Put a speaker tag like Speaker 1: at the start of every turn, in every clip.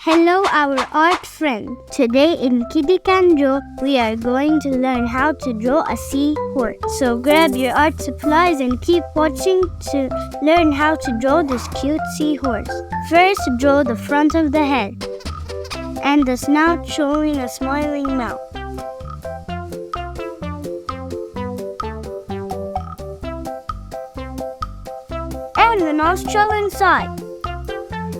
Speaker 1: Hello, our art friend. Today in Kiddy Can Draw, we are going to learn how to draw a seahorse. So grab your art supplies and keep watching to learn how to draw this cute seahorse. First, draw the front of the head and the snout showing a smiling mouth. And the nostril inside.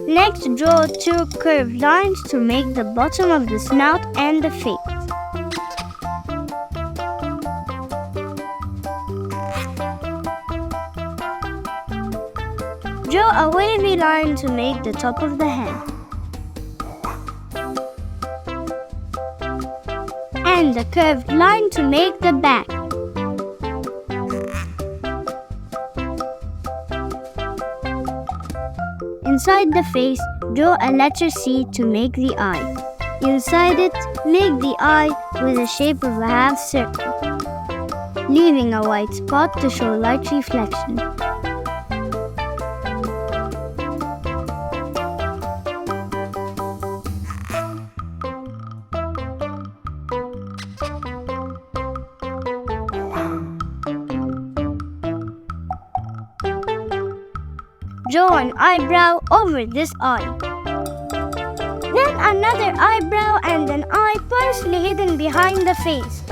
Speaker 1: Next, draw two curved lines to make the bottom of the snout and the face. Draw a wavy line to make the top of the head. And a curved line to make the back. Inside the face, draw a letter C to make the eye. Inside it, make the eye with the shape of a half circle, leaving a white spot to show light reflection. Draw an eyebrow over this eye. Then another eyebrow and an eye partially hidden behind the face.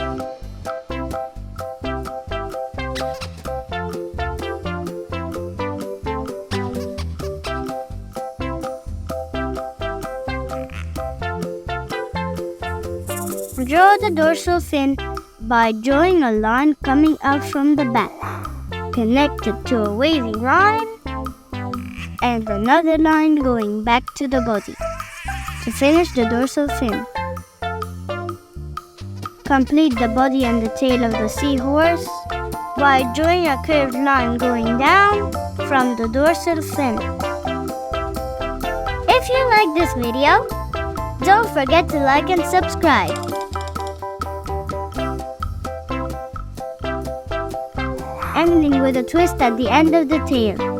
Speaker 1: Draw the dorsal fin by drawing a line coming out from the back, connected to a wavy line, and another line going back to the body to finish the dorsal fin. Complete the body and the tail of the seahorse by drawing a curved line going down from the dorsal fin. If you like this video, don't forget to like and subscribe. Ending with a twist at the end of the tail.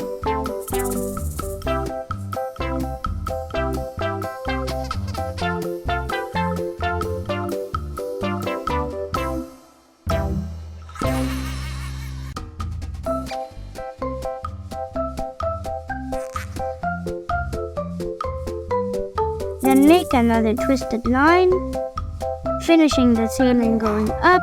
Speaker 1: Then make another twisted line, finishing the tail and going up.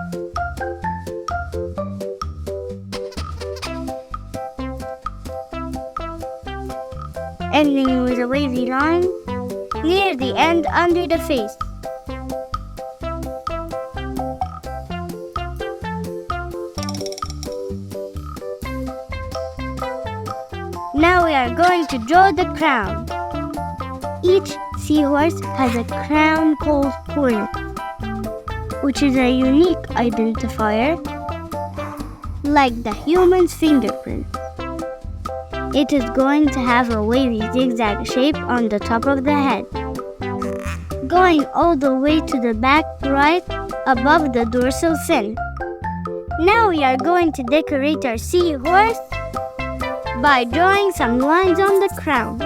Speaker 1: Ending with a wavy line near the end under the face. Now we are going to draw the crown. Each seahorse has a crown called horn, which is a unique identifier like the human's fingerprint. It is going to have a wavy zigzag shape on the top of the head, going all the way to the back right above the dorsal fin. Now we are going to decorate our seahorse by drawing some lines on the crown.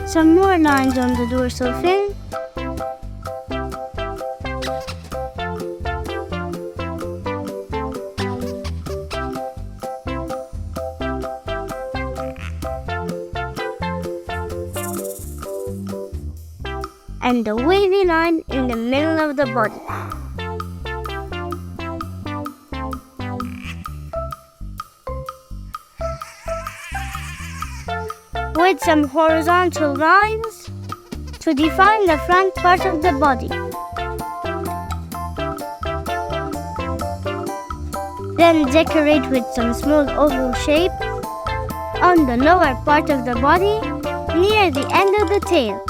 Speaker 1: Some more lines on the dorsal fin. And the wavy line in the middle of the body. With some horizontal lines to define the front part of the body. Then decorate with some small oval shapes on the lower part of the body near the end of the tail.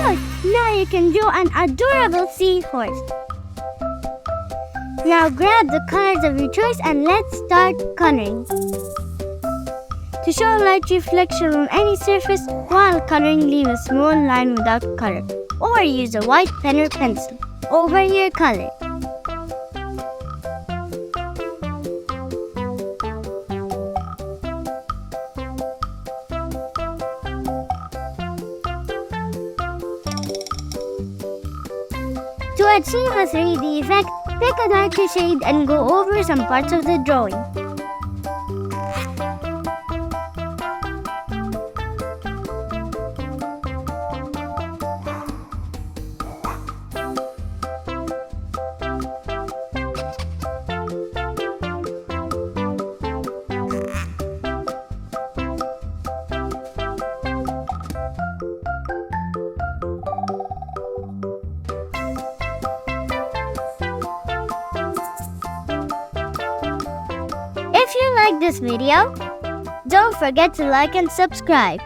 Speaker 1: Good! Now you can draw an adorable seahorse. Now grab the colors of your choice and let's start coloring. To show light reflection on any surface while coloring, leave a small line without color, or use a white pen or pencil over your color. To achieve a 3D effect, pick a darker shade and go over some parts of the drawing. If you like this video, don't forget to like and subscribe.